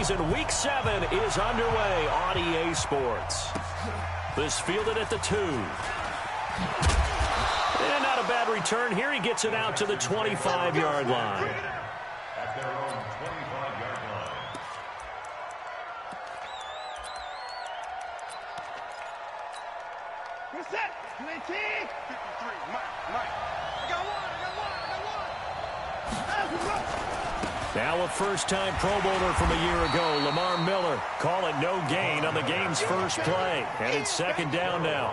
season, Week 7 is underway on EA Sports. This fielded at the 2. And not a bad return here. He gets it out to the 25-yard line. At their own 25-yard line. What's that? 20? 53. Mike. I got one. Now a first-time Pro Bowler from a year ago, Lamar Miller, call it no gain on the game's first play. And it's second down now.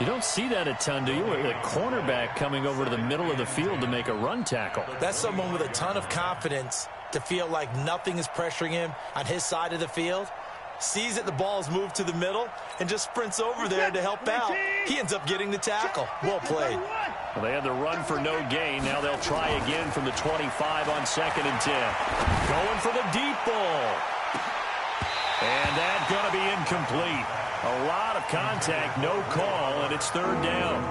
You don't see that a ton, do you? A cornerback coming over to the middle of the field to make a run tackle. That's someone with a ton of confidence to feel like nothing is pressuring him on his side of the field. Sees that the ball is moved to the middle and just sprints over there to help out. He ends up getting the tackle. Well played. Well, they had the run for no gain. Now they'll try again from the 25 on 2nd and 10. Going for the deep ball. And that's going to be incomplete. A lot of contact, no call, and it's third down.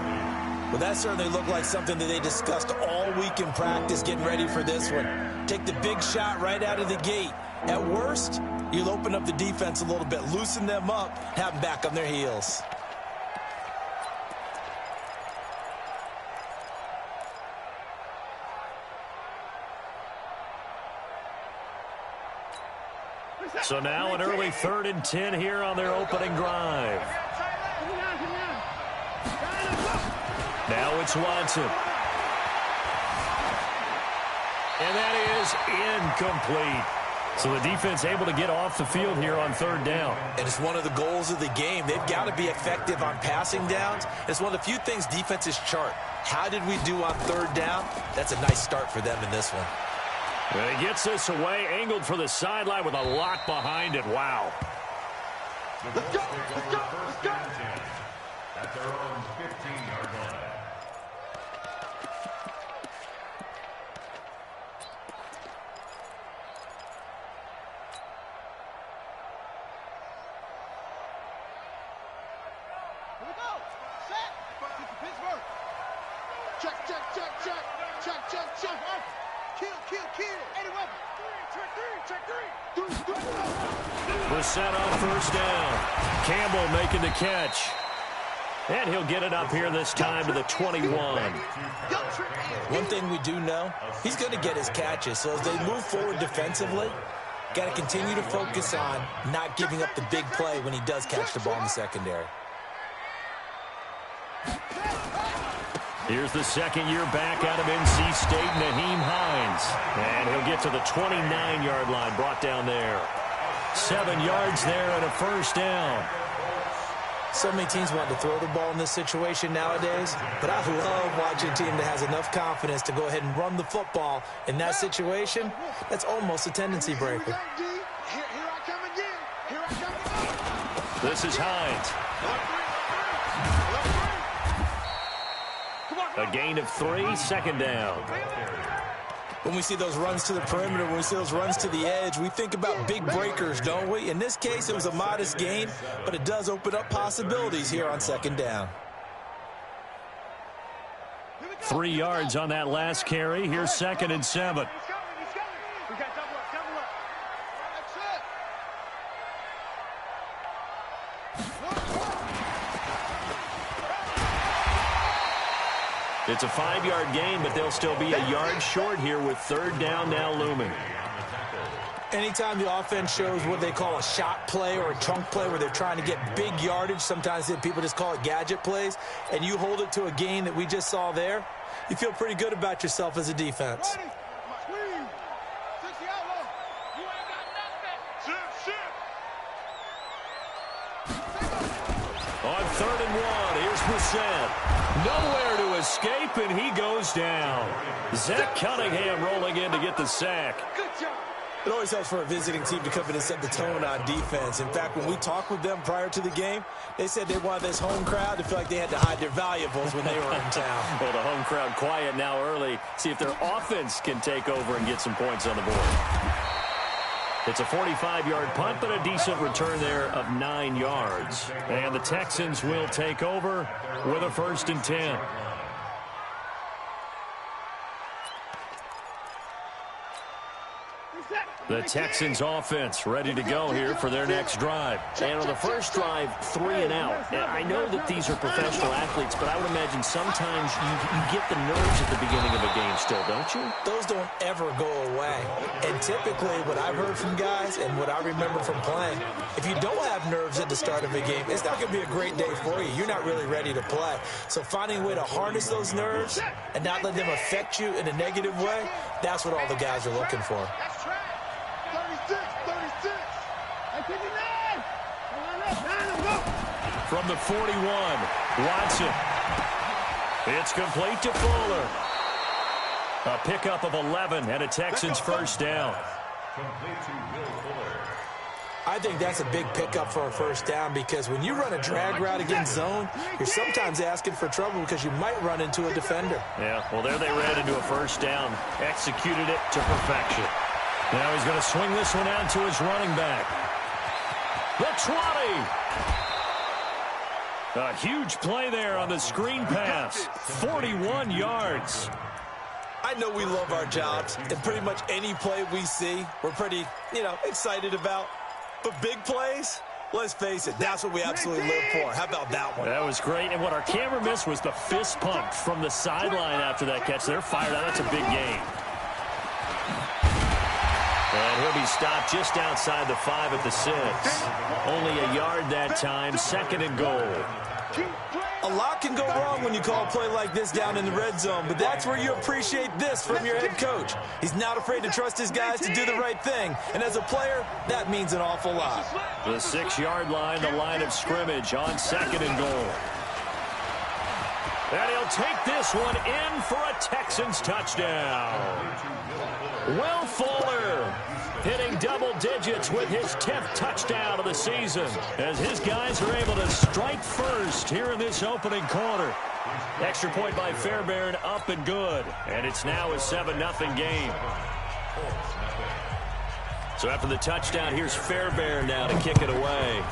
Well, that certainly looked like something that they discussed all week in practice getting ready for this one. Take the big shot right out of the gate. At worst, you'll open up the defense a little bit, loosen them up, have them back on their heels. So now an early 3rd and 10 here on their opening drive. Now it's Watson. And that is incomplete. So the defense able to get off the field here on 3rd down. And it's one of the goals of the game. They've got to be effective on passing downs. It's one of the few things defenses chart. How did we do on 3rd down? That's a nice start for them in this one. And he gets this away, angled for the sideline with a lot behind it. Wow. Let's go. At their own 15-yard line. Here we go. Set. Pittsburgh. Check. Kill. 80 weapons. Check three. We're set on 1st down. Campbell making the catch. And he'll get it up here this time to the 21. One thing we do know, he's going to get his catches. So as they move forward defensively, got to continue to focus on not giving up the big play when he does catch the ball in the secondary. Here's the second-year back out of NC State, Naheem Hines. And he'll get to the 29-yard line, brought down there. 7 yards there and a first down. So many teams want to throw the ball in this situation nowadays, but I love watching a team that has enough confidence to go ahead and run the football. In that situation, that's almost a tendency breaker. Here I come again. This is Hines. A gain of 3, 2nd down. When we see those runs to the perimeter, when we see those runs to the edge, we think about big breakers, don't we? In this case, it was a modest gain, but it does open up possibilities here on 2nd down. 3 yards on that last carry. Here's 2nd and 7. We got double up. It's a 5-yard gain, but they'll still be a yard short here with 3rd down now looming. Anytime the offense shows what they call a shot play or a chunk play where they're trying to get big yardage, sometimes people just call it gadget plays, and you hold it to a gain that we just saw there, you feel pretty good about yourself as a defense. On 3rd and 1, here's Brissett. Nowhere to escape, and he goes down. Zach Cunningham rolling in to get the sack. Good job. It always helps for a visiting team to come in and set the tone on defense. In fact, when we talked with them prior to the game, they said they wanted this home crowd to feel like they had to hide their valuables when they were in town. Well, the home crowd quiet now early. See if their offense can take over and get some points on the board. It's a 45-yard punt, but a decent return there of 9 yards. And the Texans will take over with a 1st and 10. The Texans offense ready to go here for their next drive. And on the first drive, 3 and out. And I know that these are professional athletes, but I would imagine sometimes you get the nerves at the beginning of a game still, don't you? Those don't ever go away. And typically what I've heard from guys and what I remember from playing, if you don't have nerves at the start of a game, it's not going to be a great day for you. You're not really ready to play. So finding a way to harness those nerves and not let them affect you in a negative way, that's what all the guys are looking for. From the 41, Watson. It's complete to Fuller. A pickup of 11 and a Texans first down. I think that's a big pickup for a first down because when you run a drag route against zone, you're sometimes asking for trouble because you might run into a defender. Yeah, well, there they ran into a first down. Executed it to perfection. Now he's going to swing this one out to his running back. The 20. A huge play there on the screen pass. 41 yards. I know we love our jobs, and pretty much any play we see, we're pretty, excited about. But big plays, let's face it, that's what we absolutely live for. How about that one? That was great. And what our camera missed was the fist pump from the sideline after that catch. They're fired out. That's a big game. And he'll be stopped just outside the 5 at the 6. Only a yard that time. 2nd and goal. A lot can go wrong when you call a play like this down in the red zone, but that's where you appreciate this from your head coach. He's not afraid to trust his guys to do the right thing, and as a player, that means an awful lot. The 6-yard line, the line of scrimmage on 2nd and goal. And he'll take this one in for a Texans touchdown. Will Fuller hitting double digits with his 10th touchdown of the season as his guys are able to strike first here in this opening quarter. Extra point by Fairbairn, up and good. And it's now a 7-0 game. So after the touchdown, here's Fairbairn now to kick it away.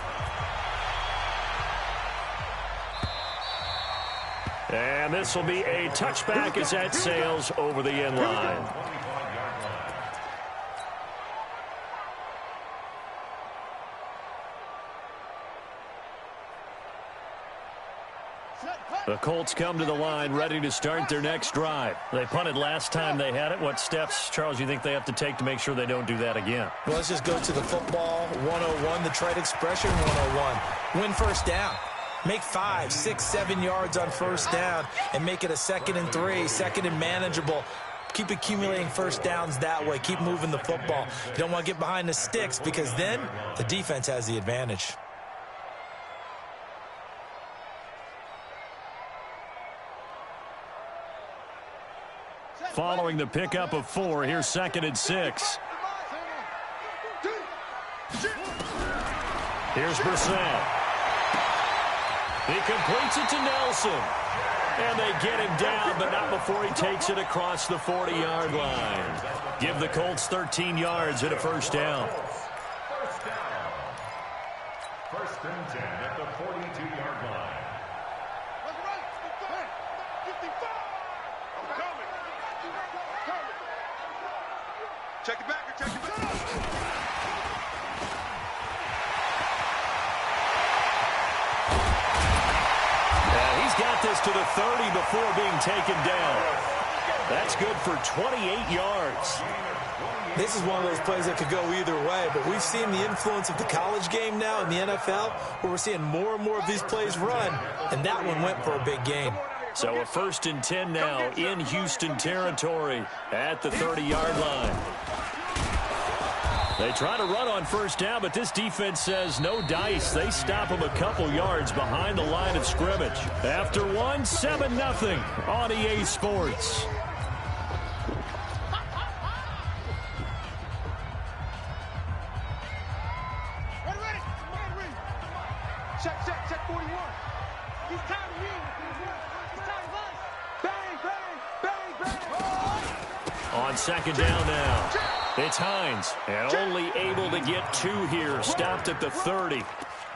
And this will be a touchback as that sails over the end line. The Colts come to the line ready to start their next drive. They punted last time they had it. What steps, Charles, you think they have to take to make sure they don't do that again? Well, let's just go to the football 101, the trade expression 101. Win first down. Make 5, 6, 7 yards on first down and make it a 2nd and 3, 2nd and manageable. Keep accumulating first downs that way. Keep moving the football. You don't want to get behind the sticks because then the defense has the advantage. Following the pickup of 4, here's 2nd and 6. Here's Brissett. He completes it to Nelson. And they get him down, but not before he takes it across the 40-yard line. Give the Colts 13 yards and a first down. First and 10 at the 42-yard line. Check it back, check it back. He's got this to the 30 before being taken down. That's good for 28 yards. This is one of those plays that could go either way, but we've seen the influence of the college game now in the NFL, where we're seeing more and more of these plays run, and that one went for a big gain. So a 1st and 10 now in Houston territory at the 30-yard line. They try to run on first down, but this defense says no dice. They stop them a couple yards behind the line of scrimmage. After one, 7-0 on EA Sports. Check 41. He's tired of you. He's tired of us. Bang, bang, bang, bang. On 2nd down now. It's Hines, and only able to get 2 here, stopped at the 30.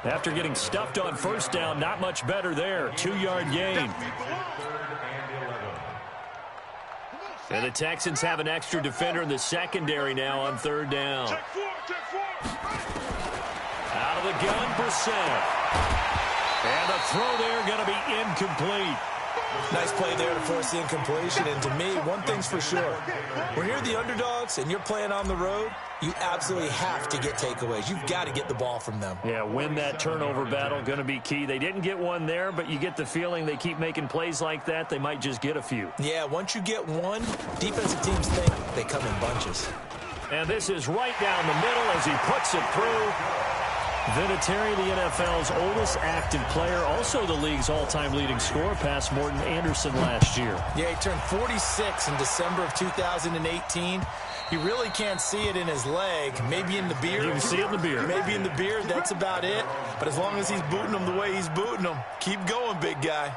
After getting stuffed on first down, not much better there. 2-yard gain. And the Texans have an extra defender in the secondary now on third down. Out of the gun, Brissett. And the throw there going to be incomplete. Nice play there to force the incompletion. And to me, one thing's for sure. When you're the underdogs and you're playing on the road, you absolutely have to get takeaways. You've got to get the ball from them. Yeah, win that turnover battle, going to be key. They didn't get one there, but you get the feeling they keep making plays like that, they might just get a few. Yeah, once you get one, defensive teams think they come in bunches. And this is right down the middle as he puts it through. Vinatieri, the NFL's oldest active player, also the league's all-time leading scorer, past Morton Anderson last year. Yeah, he turned 46 in December of 2018. You really can't see it in his leg, maybe in the beard. You can see it in the beard. Maybe in the beard, that's about it. But as long as he's booting them the way he's booting them, keep going, big guy.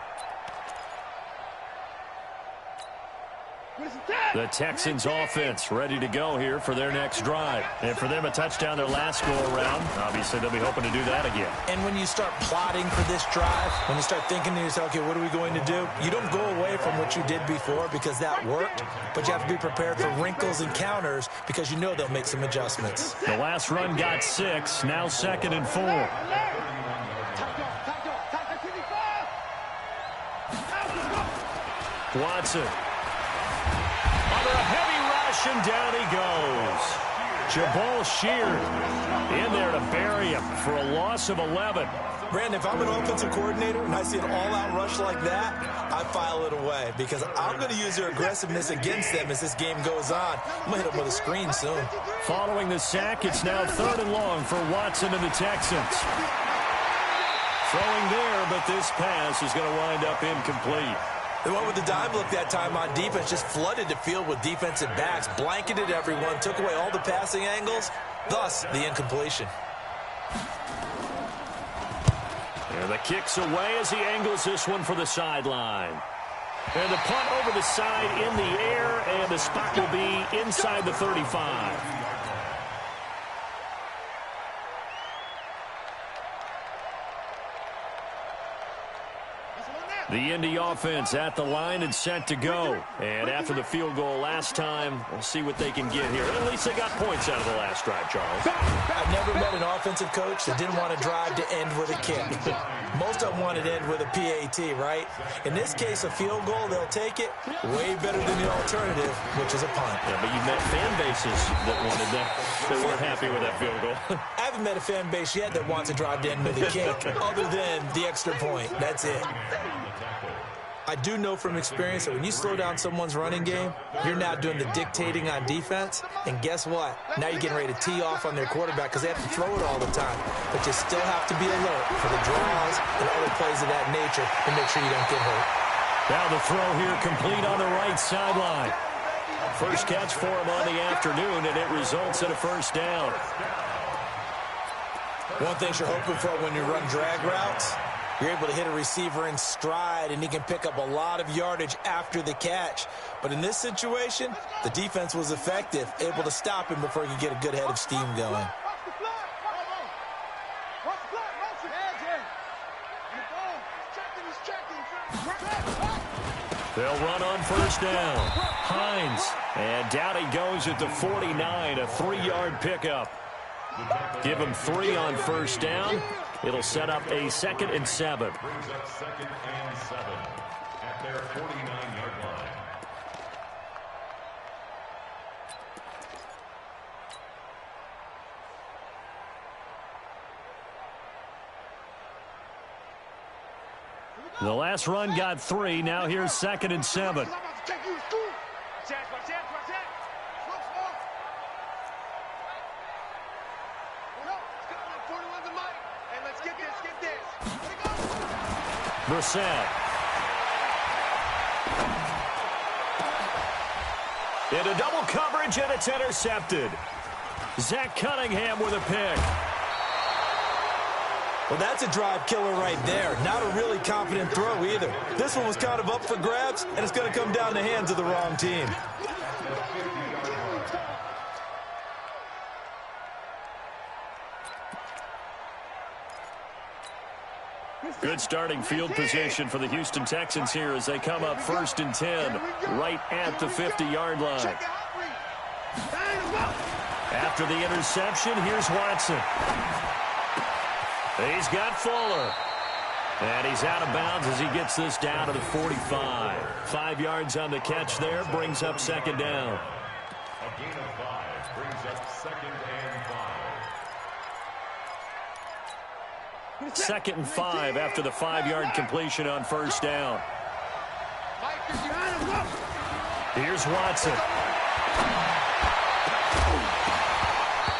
The Texans offense ready to go here for their next drive. And for them, a touchdown their last go-around. Obviously, they'll be hoping to do that again. And when you start plotting for this drive, when you start thinking to yourself, okay, what are we going to do? You don't go away from what you did before because that worked, but you have to be prepared for wrinkles and counters because you know they'll make some adjustments. The last run got 6, now 2nd and 4. Watson. Under a heavy rush, and down he goes. Jabal Sheard in there to bury him for a loss of 11. Brandon, if I'm an offensive coordinator and I see an all-out rush like that, I file it away because I'm going to use their aggressiveness against them as this game goes on. I'm going to hit them with a screen soon. Following the sack, it's now 3rd and long for Watson and the Texans. Throwing there, but this pass is going to wind up incomplete. They went with the dime look that time on defense, just flooded the field with defensive backs, blanketed everyone, took away all the passing angles, thus the incompletion. And the kick's away as he angles this one for the sideline. And the punt over the side in the air, and the spot will be inside the 35. The Indy offense at the line and set to go. And after the field goal last time, we'll see what they can get here. At least they got points out of the last drive, Charles. I've never met an offensive coach that didn't want to drive to end with a kick. Most of them wanted to end with a PAT, right? In this case, a field goal, they'll take it. Way better than the alternative, which is a punt. Yeah, but you've met fan bases that wanted that. They weren't happy with that field goal. I haven't met a fan base yet that wants to drive to end with a kick, other than the extra point. That's it. I do know from experience that when you slow down someone's running game, you're now doing the dictating on defense. And guess what? Now you're getting ready to tee off on their quarterback because they have to throw it all the time. But you still have to be alert for the draws and other plays of that nature to make sure you don't get hurt. Now the throw here complete on the right sideline. First catch for him on the afternoon, and it results in a first down. One thing you're hoping for when you run drag routes, you're able to hit a receiver in stride, and he can pick up a lot of yardage after the catch. But in this situation, the defense was effective, able to stop him before he could get a good head of steam going. They'll run on first down. Hines, and down he goes at the 49, a 3-yard pickup. Give him 3 on first down. It'll set up a 2nd and 7. Brings up 2nd and 7 at their 49-yard line. The last run got 3. Now here's 2nd and 7. Brissett. Into double coverage, and it's intercepted. Zach Cunningham with a pick. Well, that's a drive killer right there. Not a really confident throw either. This one was kind of up for grabs, and it's going to come down the hands of the wrong team. Good starting field position for the Houston Texans here as they come up 1st and 10 right at the 50-yard line. After the interception, here's Watson. He's got Fuller. And he's out of bounds as he gets this down to the 45. 5 yards on the catch there, brings up 2nd down. A gain of 5 brings up 2nd and 5. 2nd and 5 after the 5-yard completion on 1st down. Here's Watson.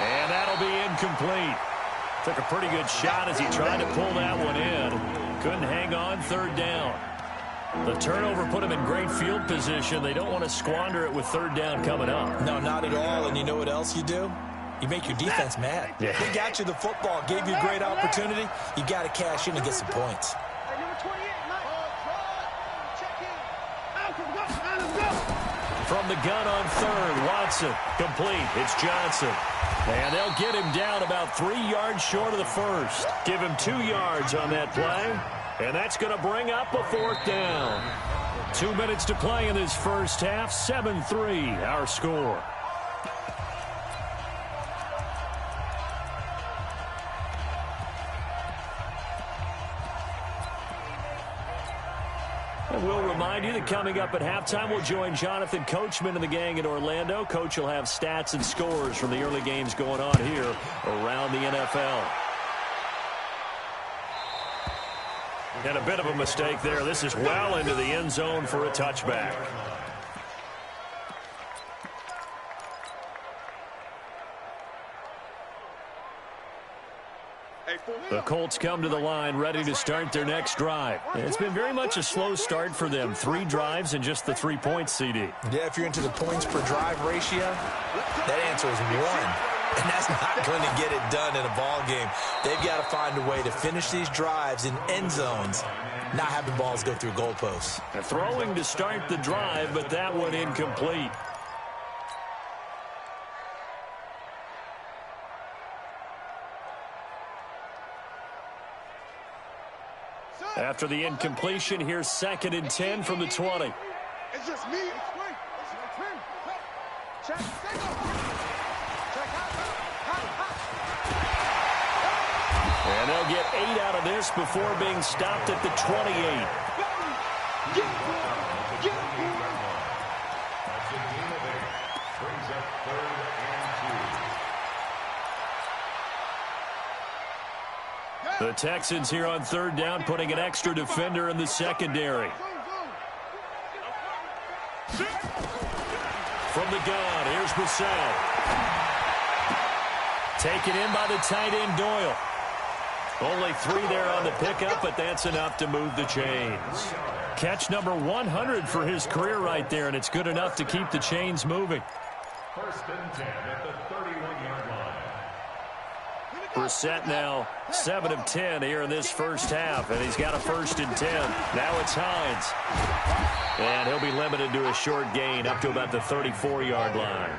And that'll be incomplete. Took a pretty good shot as he tried to pull that one in. Couldn't hang on, 3rd down. The turnover put him in great field position. They don't want to squander it with 3rd down coming up. No, not at all. And you know what else you do? You make your defense mad. Yeah. They got you the football, gave you a great opportunity. You got to cash in and get some points. From the gun on 3rd, Watson, complete. It's Johnson. And they'll get him down about 3 yards short of the 1st. Give him 2 yards on that play. And that's going to bring up a 4th down. 2 minutes to play in this first half. 7-3, our score. We'll remind you that coming up at halftime, we'll join Jonathan Coachman and the gang in Orlando. Coach will have stats and scores from the early games going on here around the NFL. And a bit of a mistake there. This is well into the end zone for a touchback. The Colts come to the line ready to start their next drive. It's been very much a slow start for them. 3 drives and just the 3 points, CD. Yeah, if you're into the points per drive ratio, that answer is 1. And that's not going to get it done in a ball game. They've got to find a way to finish these drives in end zones, not having balls go through goalposts. Throwing to start the drive, but that one incomplete. After the incompletion, here's 2nd and 10 from the 20. It's just me. Check. And they'll get 8 out of this before being stopped at the 28. The Texans here on 3rd down, putting an extra defender in the secondary. From the gun, here's Brissett. Taken in by the tight end, Doyle. Only 3 there on the pickup, but that's enough to move the chains. Catch number 100 for his career right there, and it's good enough to keep the chains moving. 1st and 10 at the 31-yard line. Brissett now 7 of 10 here in this first half, and he's got a 1st and 10. Now it's Hines. And he'll be limited to a short gain up to about the 34-yard line.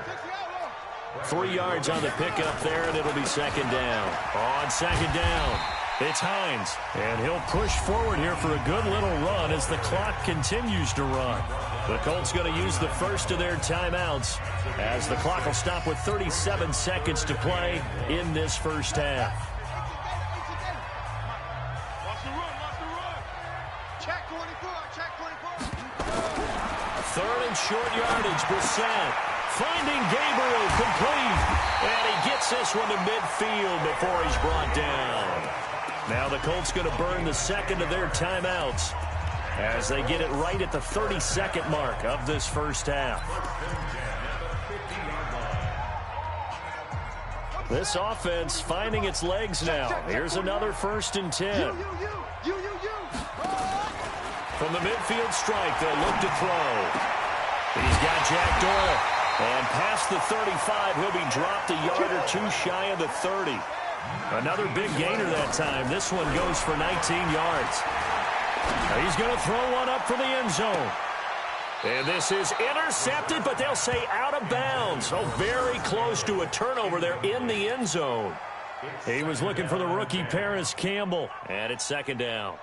3 yards on the pickup there, and it'll be 2nd down. On 2nd down, it's Hines. And he'll push forward here for a good little run as the clock continues to run. The Colts going to use the first of their timeouts as the clock will stop with 37 seconds to play in this first half. Watch the run. Check 24. 3rd and short yardage, Brissett finding Gabriel, complete. And he gets this one to midfield before he's brought down. Now the Colts going to burn the 2nd of their timeouts as they get it right at the 32nd mark of this first half. This offense finding its legs now. Here's another 1st and 10. From the midfield strike, they'll look to throw. He's got Jack Doyle. And past the 35, he'll be dropped a yard or 2 shy of the 30. Another big gainer that time. This one goes for 19 yards. He's going to throw one up for the end zone. And this is intercepted, but they'll say out of bounds. So very close to a turnover there in the end zone. He was looking for the rookie Paris Campbell, and it's second down.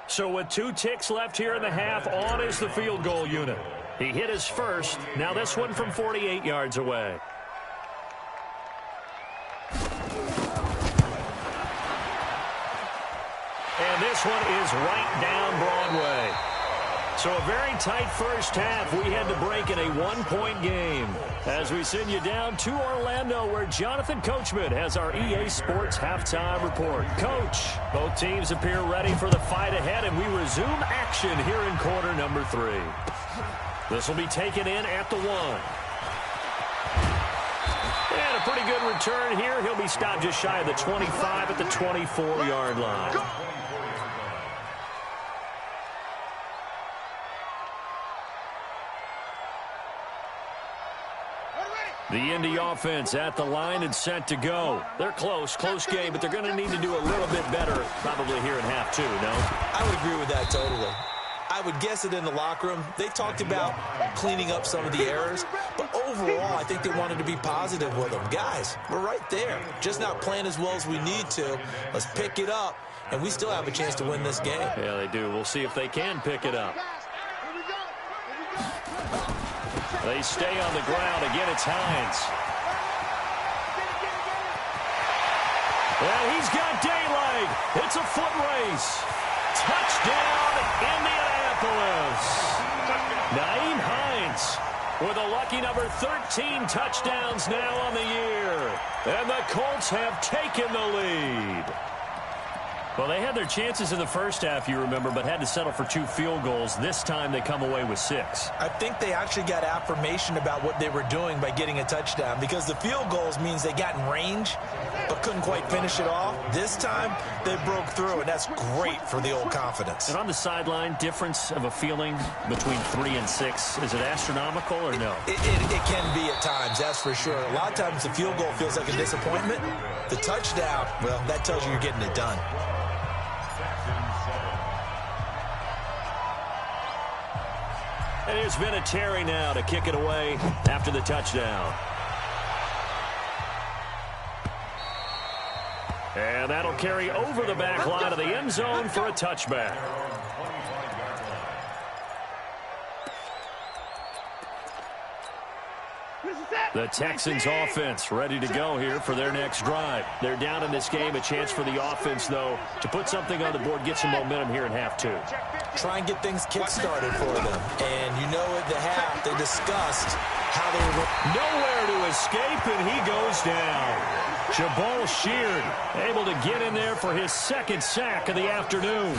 So with 2 ticks left here in the half, on is the field goal unit. He hit his first. Now this one from 48 yards away. And this one is right down Broadway. So a very tight first half. We had to break in a 1-point game. As we send you down to Orlando, where Jonathan Coachman has our EA Sports halftime report. Coach, both teams appear ready for the fight ahead, and we resume action here in quarter number 3. This will be taken in at the 1. And a pretty good return here. He'll be stopped just shy of the 25 at the 24-yard line. The Indy offense at the line and set to go. They're close game, but they're going to need to do a little bit better probably here in half 2, no? I would agree with that totally. I would guess it in the locker room. They talked about cleaning up some of the errors, but overall, I think they wanted to be positive with them. Guys, we're right there. Just not playing as well as we need to. Let's pick it up, and we still have a chance to win this game. Yeah, they do. We'll see if they can pick it up. They stay on the ground. Again, it's Hines. Well, he's got daylight. It's a foot race. Touchdown, Indianapolis. Nyheim Hines with a lucky number 13 touchdowns now on the year. And the Colts have taken the lead. Well, they had their chances in the first half, you remember, but had to settle for 2 field goals. This time they come away with 6. I think they actually got affirmation about what they were doing by getting a touchdown, because the field goals means they got in range but couldn't quite finish it off. This time they broke through, and that's great for the old confidence. And on the sideline, difference of a feeling between 3 and 6, is it astronomical or no? It can be at times, that's for sure. A lot of times the field goal feels like a disappointment. The touchdown, well, that tells you you're getting it done. And there's been a Terry now to kick it away after the touchdown. And that'll carry over the back line of the end zone for a touchback. The Texans offense ready to go here for their next drive. They're down in this game. A chance for the offense, though, to put something on the board, get some momentum here in half 2. Try and get things kick-started for them. And you know at the half, they discussed how they were nowhere to escape, and he goes down. Jabal Sheard able to get in there for his 2nd sack of the afternoon.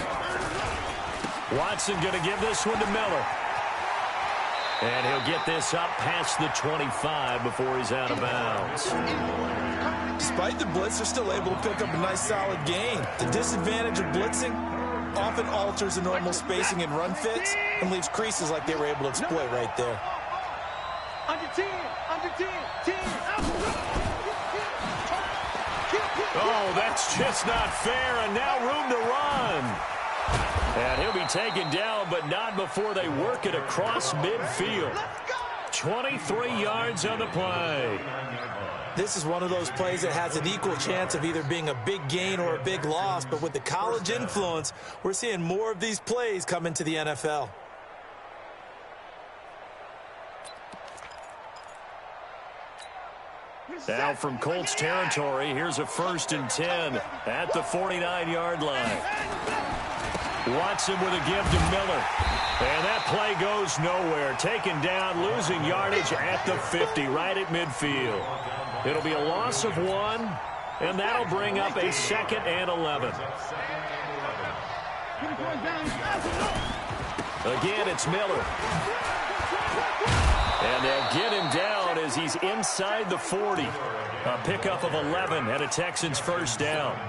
Watson going to give this one to Miller. And he'll get this up past the 25 before he's out of bounds. Despite the blitz, they're still able to pick up a nice solid gain. The disadvantage of blitzing often alters the normal spacing and run fits and leaves creases like they were able to exploit right there. Under 10, under 10, 10. Oh, that's just not fair, and now room to run. And he'll be taken down, but not before they work it across midfield. 23 yards on the play. This is one of those plays that has an equal chance of either being a big gain or a big loss, but with the college influence, we're seeing more of these plays come into the NFL. Now from Colts territory, here's a 1st and 10 at the 49-yard line. Watson with a give to Miller. And that play goes nowhere. Taken down, losing yardage at the 50, right at midfield. It'll be a loss of 1, and that'll bring up a 2nd and 11. Again, it's Miller. And they'll get him down as he's inside the 40. A pickup of 11 and a Texans 1st down.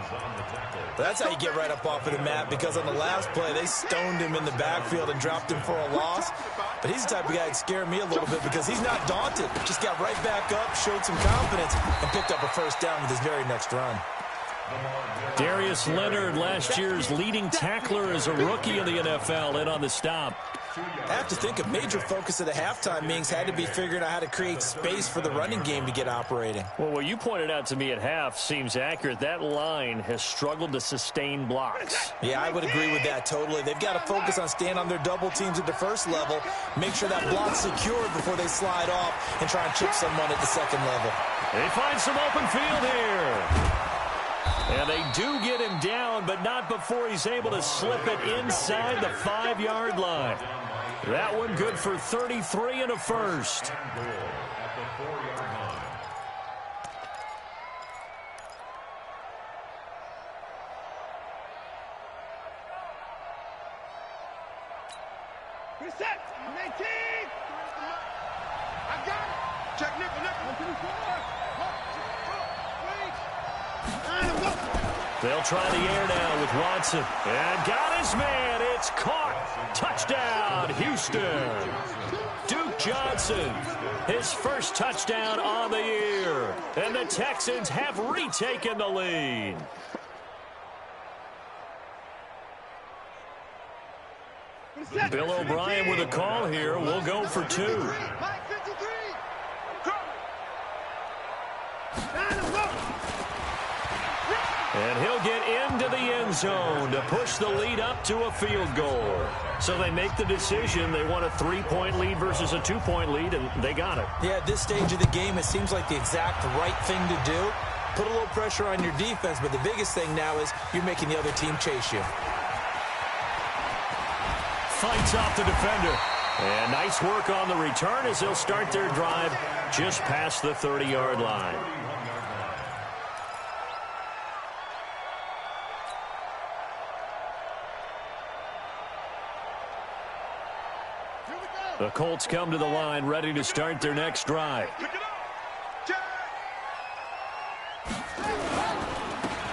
That's how you get right up off of the mat, because on the last play, they stoned him in the backfield and dropped him for a loss. But he's the type of guy that scared me a little bit because he's not daunted. Just got right back up, showed some confidence, and picked up a 1st down with his very next run. Darius Leonard, last year's leading tackler as a rookie in the NFL, in on the stop. I have to think a major focus of the halftime meetings had to be figuring out how to create space for the running game to get operating. Well, what you pointed out to me at half seems accurate. That line has struggled to sustain blocks. Yeah, I would agree with that totally. They've got to focus on staying on their double teams at the first level, make sure that block's secured before they slide off and try and chip someone at the second level. They find some open field here. And they do get him down, but not before he's able to slip it inside the 5-yard line. That one good for 33 and a first. Reset. 19. I got it. Check nickel, nickel. 1, 2, 4. They'll try the air now with Watson. And got his man. It's caught. Touchdown, Houston. Duke Johnson, his first touchdown on the year. And the Texans have retaken the lead. Bill O'Brien with a call here. We'll go for 2. And he'll get into the end zone to push the lead up to a field goal. So they make the decision. They want a 3-point lead versus a 2-point lead, and they got it. Yeah, at this stage of the game, it seems like the exact right thing to do. Put a little pressure on your defense, but the biggest thing now is you're making the other team chase you. Fights off the defender. And nice work on the return as they'll start their drive just past the 30-yard line. The Colts come to the line, ready to start their next drive.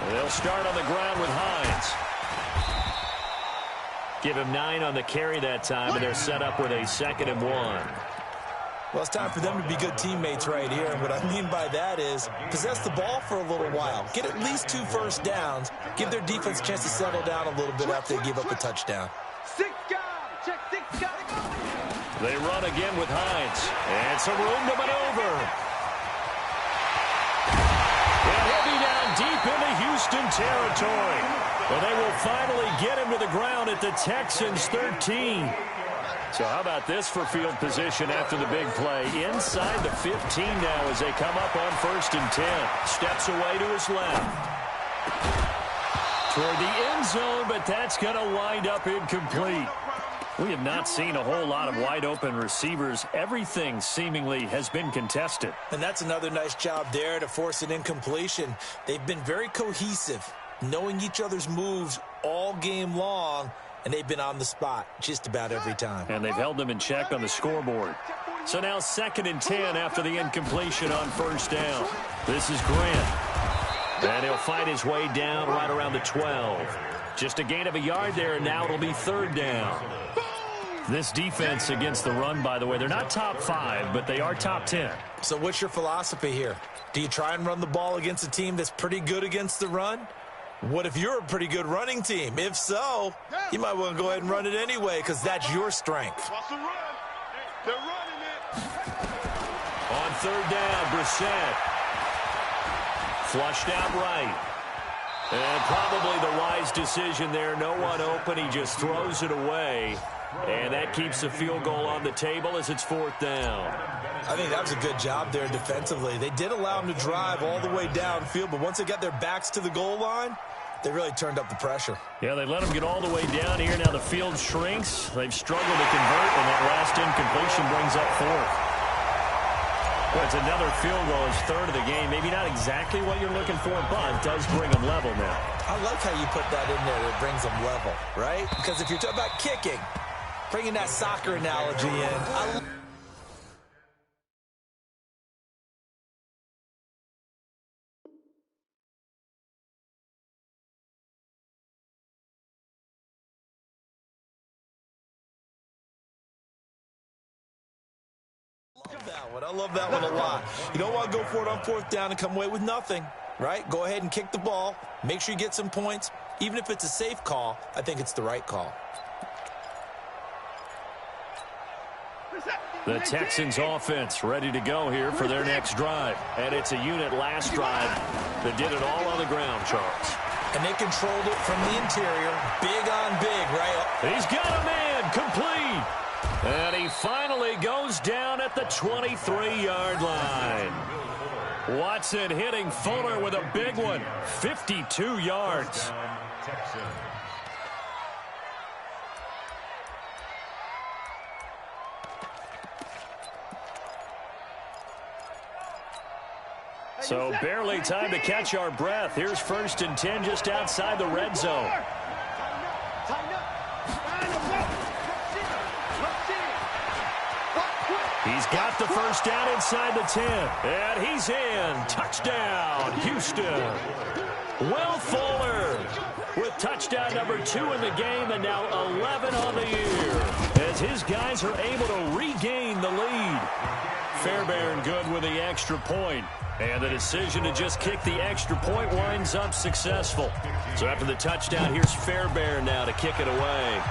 They'll start on the ground with Hines. Give him 9 on the carry that time, and they're set up with a 2nd and 1. Well, it's time for them to be good teammates right here. And what I mean by that is possess the ball for a little while. Get at least 2 first downs. Give their defense a chance to settle down a little bit after they give up a touchdown. 6 guys. Check 6 guys. They run again with Hines. And some room to maneuver. And he'll be down deep into Houston territory. Well, they will finally get him to the ground at the Texans' 13. So how about this for field position after the big play? Inside the 15 now as they come up on 1st and 10. Steps away to his left. Toward the end zone, but that's going to wind up incomplete. We have not seen a whole lot of wide-open receivers. Everything seemingly has been contested. And that's another nice job there to force an incompletion. They've been very cohesive, knowing each other's moves all game long, and they've been on the spot just about every time. And they've held them in check on the scoreboard. So now 2nd and 10 after the incompletion on 1st down. This is Grant. And he'll fight his way down right around the 12. Just a gain of a yard there, and now it'll be 3rd down. This defense against the run, by the way, they're not top 5, but they are top 10. So what's your philosophy here? Do you try and run the ball against a team that's pretty good against the run? What if you're a pretty good running team? If so, you might want to go ahead and run it anyway because that's your strength. They're running it. On 3rd down, Brissett. Flushed out right. And probably the wise decision there. No one open. He just throws it away. And that keeps the field goal on the table as it's 4th down. I think that was a good job there defensively. They did allow him to drive all the way downfield, but once they got their backs to the goal line, they really turned up the pressure. Yeah, they let him get all the way down here. Now the field shrinks. They've struggled to convert, and that last incompletion brings up 4th. Well, it's another field goal, his 3rd of the game. Maybe not exactly what you're looking for, but it does bring them level now. I like how you put that in there. It brings them level, right? Because if you're talking about kicking, bringing that soccer analogy in, I love that one a lot. You don't want to go for it on 4th down and come away with nothing. right? Go ahead and kick the ball. Make sure you get some points. Even if it's a safe call, I think it's the right call. The Texans offense ready to go here for their next drive. And it's a unit last drive that did it all on the ground, Charles. And they controlled it from the interior. Big on big, right? He's got a man, complete. And he finally goes down at the 23-yard line. Watson hitting Fuller with a big one, 52 yards. So barely time to catch our breath. Here's 1st and 10 just outside the red zone. He's got the first down inside the 10. And he's in. Touchdown, Houston. Will Fuller with touchdown number 2 in the game and now 11 on the year as his guys are able to regain the lead. Fairbairn good with the extra point. And the decision to just kick the extra point winds up successful. So after the touchdown, here's Fairbairn now to kick it away.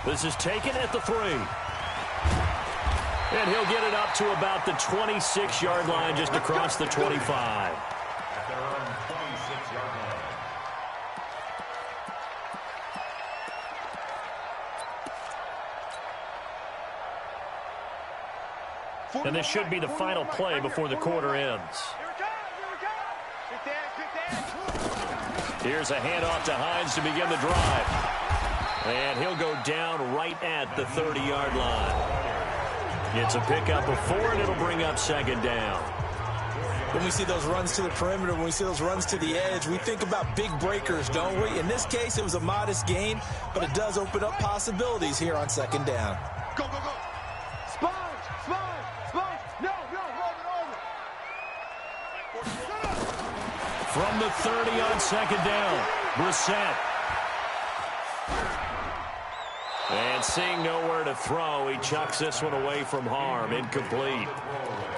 This is taken at the 3. And he'll get it up to about the 26-yard line just across the 25. At their own 26-yard line. And this should be the final play before the quarter ends. Here's a handoff to Hines to begin the drive. And he'll go down right at the 30-yard line. It's a pickup of 4, and it'll bring up 2nd down. When we see those runs to the perimeter, when we see those runs to the edge, we think about big breakers, don't we? In this case, it was a modest gain, but it does open up possibilities here on 2nd down. Go, go, go. Sponge, sponge, sponge. No, roll it over. From the 30 on 2nd down, Brissett. And seeing nowhere to throw, he chucks this one away from harm. Incomplete.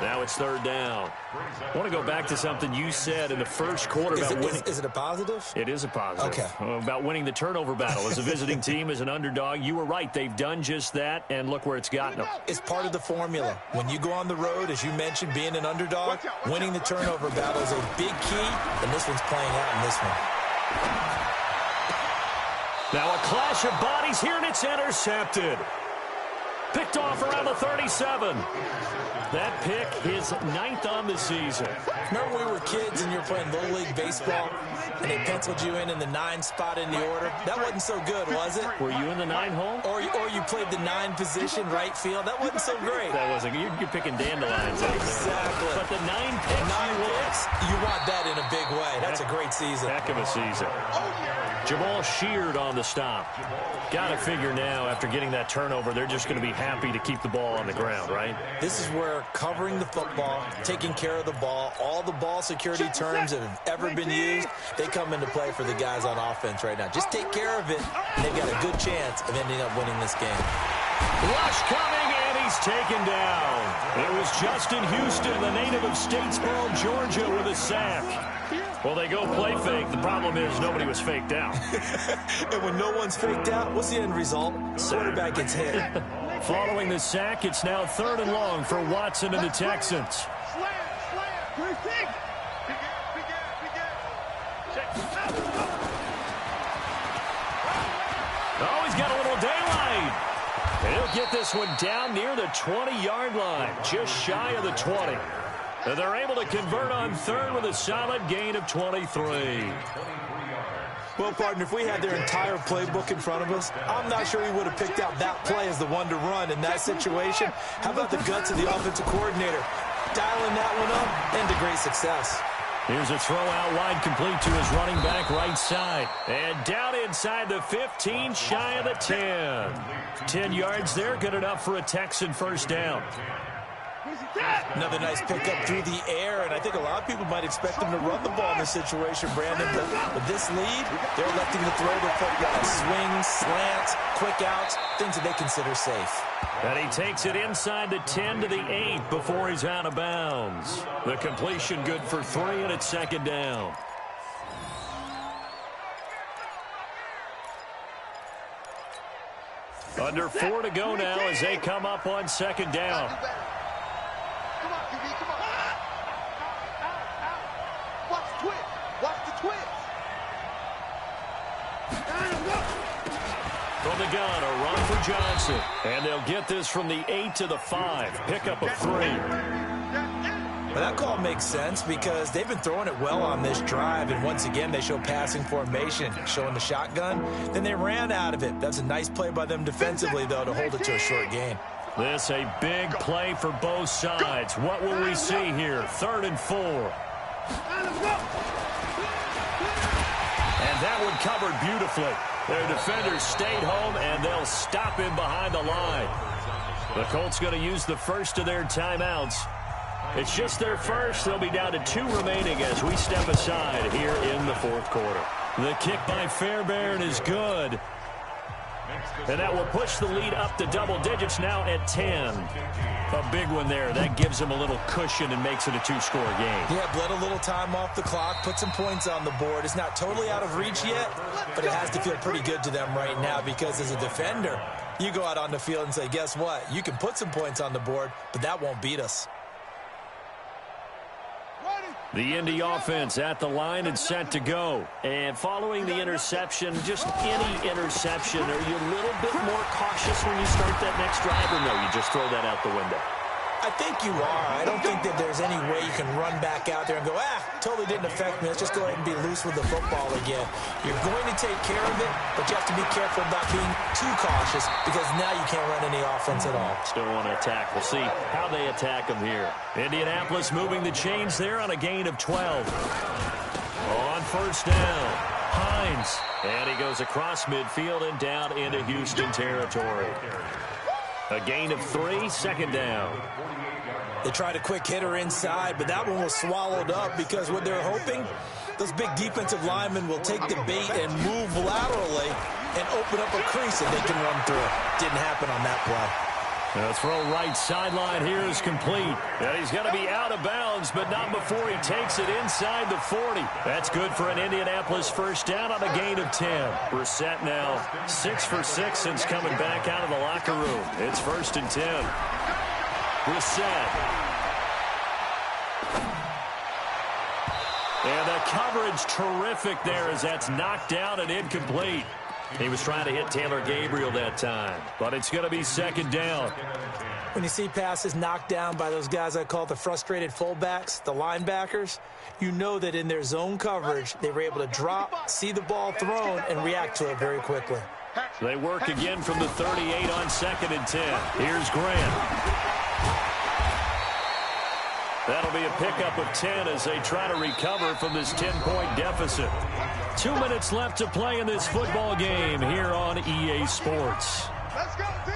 Now it's 3rd down. I want to go back to something you said in the first quarter about winning. Is it a positive? It is a positive. Okay. About winning the turnover battle. As a visiting team, as an underdog, you were right. They've done just that, and look where it's gotten them. It's part of the formula. When you go on the road, as you mentioned, being an underdog, winning the turnover battle is a big key, and this one's playing out in this one. Now a clash of bodies here, and it's intercepted. Picked off around the 37. That pick, his 9th on the season. Remember we were kids and you were playing Little League Baseball, and they penciled you in the 9 spot in the order? That wasn't so good, was it? Were you in the 9 hole? Or you played the 9 position, right field? That wasn't so great. That wasn't. You're picking dandelions. Exactly. But the 9 picks, 9 picks, you want that in a big way. That's a great season. Heck of a season. Jamal Sheard on the stop. Got to figure now, after getting that turnover, they're just going to be happy to keep the ball on the ground, right? This is where covering the football, taking care of the ball, all the ball security terms that have ever been used, they come into play for the guys on offense right now. Just take care of it, and they've got a good chance of ending up winning this game. Rush coming, and he's taken down. It was Justin Houston, the native of Statesboro, Georgia, with a sack. Well, they go play fake. The problem is nobody was faked out. And when no one's faked out, what's the end result? Quarterback gets hit. Following the sack, it's now 3rd and long for Watson and the Texans. Oh, he's got a little daylight. And he'll get this one down near the 20-yard line, just shy of the 20. And they're able to convert on 3rd with a solid gain of 23. Well, partner, if we had their entire playbook in front of us, I'm not sure we would have picked out that play as the one to run in that situation. How about the guts of the offensive coordinator? Dialing that one up into great success. Here's a throw out wide, complete to his running back right side. And down inside the 15, shy of the 10. 10 yards there, good enough for a Texan 1st down. Another nice pickup through the air, and I think a lot of people might expect them to run the ball in this situation, Brandon. But with this lead, they're electing to throw the football. Swings, slants, quick outs, things that they consider safe. And he takes it inside the 10 to the 8 before he's out of bounds. The completion good for 3, and it's second down. Under 4 to go now as they come up on second down. Come on, QB, come on. Out. Watch the twist. Watch the twist. From the gun, a run for Johnson. And they'll get this from the 8 to the 5. Pickup of 3. Well, that call makes sense because they've been throwing it well on this drive, and once again they show passing formation, showing the shotgun. Then they ran out of it. That's a nice play by them defensively, though, to hold it to a short gain. This a big play for both sides. What will we see here? 3rd and 4. And that one covered beautifully. Their defenders stayed home, and they'll stop him behind the line. The Colts going to use the first of their timeouts. It's just their first. They'll be down to 2 remaining as we step aside here in the 4th quarter. The kick by Fairbairn is good. And that will push the lead up to double digits now at 10. A big one there. That gives them a little cushion and makes it a 2-score game. Yeah, bled a little time off the clock, put some points on the board. It's not totally out of reach yet, but it has to feel pretty good to them right now because as a defender, you go out on the field and say, guess what? You can put some points on the board, but that won't beat us. The Indy offense at the line and set to go. And following the interception, just any interception, are you a little bit more cautious when you start that next drive, or no, you just throw that out the window? I think you are. I don't think that there's any way you can run back out there and go, totally didn't affect me. Let's just go ahead and be loose with the football again. You're going to take care of it, but you have to be careful about being too cautious because now you can't run any offense at all. Still want to attack. We'll see how they attack them here. Indianapolis moving the chains there on a gain of 12. On first down, Hines. And he goes across midfield and down into Houston territory. A gain of 3, second down. They tried a quick hitter inside, but that one was swallowed up because what they're hoping, those big defensive linemen will take the bait and move laterally and open up a crease that they can run through. Didn't happen on that play. The throw right sideline here is complete. And he's going to be out of bounds, but not before he takes it inside the 40. That's good for an Indianapolis first down on a gain of 10. Brissett now 6 for 6 since coming back out of the locker room. It's 1st and 10. Brissett. And the coverage terrific there as that's knocked down and incomplete. He was trying to hit Taylor Gabriel that time, but it's going to be second down. When you see passes knocked down by those guys I call the frustrated fullbacks, the linebackers, you know that in their zone coverage, they were able to drop, see the ball thrown, and react to it very quickly. They work again from the 38 on 2nd and 10. Here's Grant. That'll be a pickup of 10 as they try to recover from this 10-point deficit. 2 minutes left to play in this football game here on EA Sports. Let's go, team.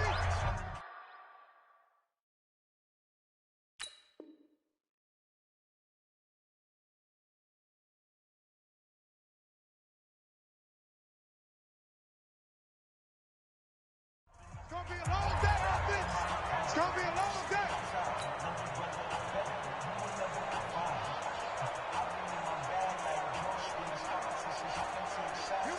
It's going to be a long day, offense. It's going to be a long day.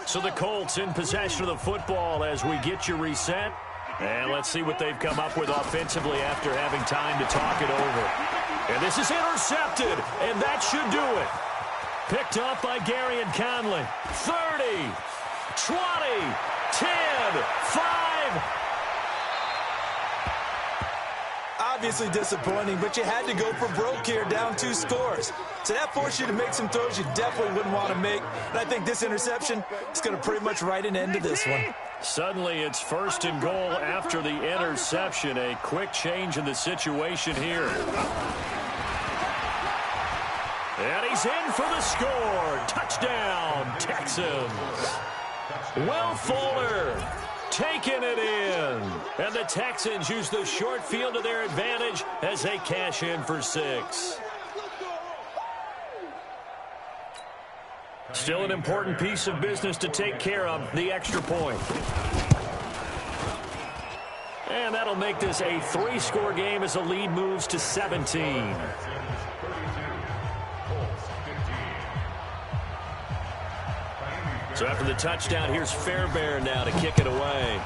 So the Colts in possession of the football as we get you reset. And let's see what they've come up with offensively after having time to talk it over. And this is intercepted, and that should do it. Picked up by Gary and Conley. 30, 20, 10, 5. Obviously disappointing, but you had to go for broke here, down 2 scores. So that forced you to make some throws you definitely wouldn't want to make. And I think this interception is going to pretty much write an end to this one. Suddenly it's 1st and goal after the interception. A quick change in the situation here. And he's in for the score. Touchdown, Texans. Will Fuller. taking it in. And the Texans use the short field to their advantage as they cash in for 6. Still an important piece of business to take care of, the extra point. And that'll make this a 3-score game as the lead moves to 17. So after the touchdown, here's Fairbairn now to kick it away.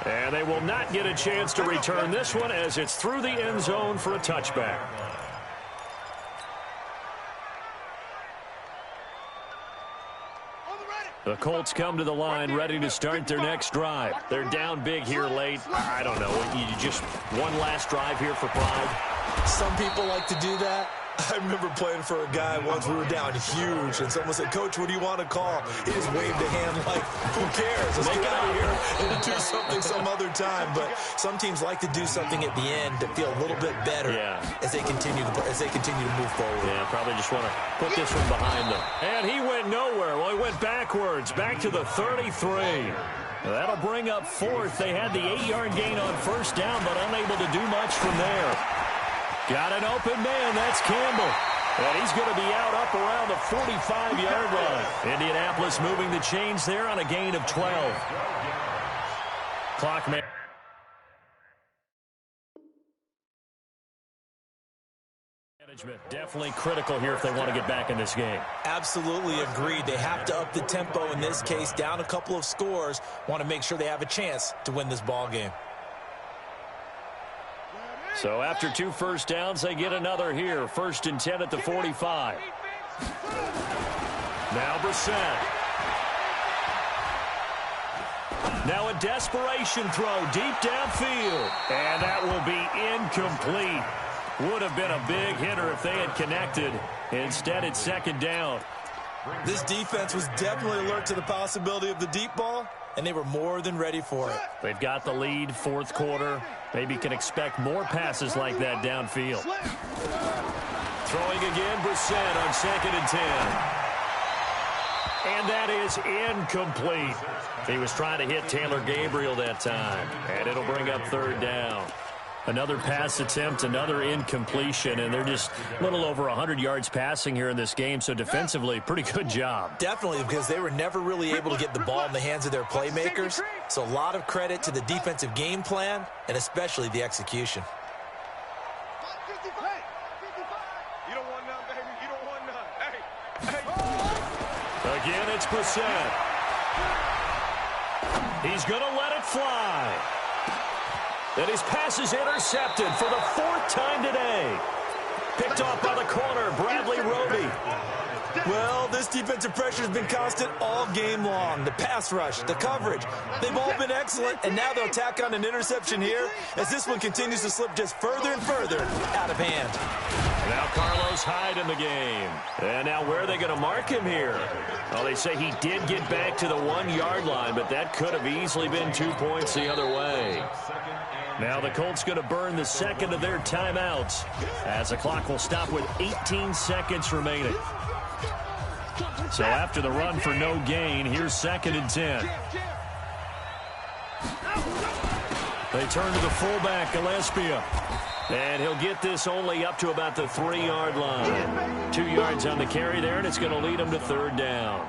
And they will not get a chance to return this one as it's through the end zone for a touchback. The Colts come to the line ready to start their next drive. They're down big here late. I don't know. You just one last drive here for pride? Some people like to do that. I remember playing for a guy once. We were down huge, and someone said, "Coach, what do you want to call?" He just waved a hand like, who cares? Let's get out of here and do something some other time. But some teams like to do something at the end to feel a little bit better as they continue to move forward. Yeah, probably just want to put this one behind them. And he went nowhere. Well, he went backwards, back to the 33. That'll bring up 4th. They had the 8-yard gain on first down, but unable to do much from there. Got an open man. That's Campbell. And he's going to be out up around the 45-yard line. Indianapolis moving the chains there on a gain of 12. Clock man. Management definitely critical here if they want to get back in this game. Absolutely agreed. They have to up the tempo in this case, down a couple of scores. Want to make sure they have a chance to win this ball game. So after 2 first downs, they get another here. 1st and 10 at the 45. Now Brissett. Now a desperation throw deep downfield. And that will be incomplete. Would have been a big hitter if they had connected. Instead, it's 2nd down. This defense was definitely alert to the possibility of the deep ball, and they were more than ready for it. They've got the lead, 4th quarter. Maybe can expect more passes like that downfield. Throwing again, Brissett on 2nd and 10. And that is incomplete. He was trying to hit Taylor Gabriel that time. And it'll bring up 3rd down. Another pass attempt, another incompletion, and they're just a little over 100 yards passing here in this game, so defensively, pretty good job. Definitely, because they were never really able to get the ball in the hands of their playmakers, so a lot of credit to the defensive game plan, and especially the execution. You don't want none, baby. You don't want none. Hey. Again, it's Brissett. He's going to let it fly. And his pass is intercepted for the 4th time today. Picked off by the corner, Bradley Roby. Well, this defensive pressure has been constant all game long. The pass rush, the coverage, they've all been excellent, and now they'll tack on an interception here as this one continues to slip just further and further out of hand. Now Carlos Hyde in the game. And now where are they going to mark him here? Well, they say he did get back to the 1-yard line, but that could have easily been 2 points the other way. Now the Colts going to burn the 2nd of their timeouts as the clock will stop with 18 seconds remaining. So after the run for no gain, here's 2nd and 10. They turn to the fullback, Gillespie. And he'll get this only up to about the 3-yard line. 2 yards on the carry there, and it's going to lead him to 3rd down.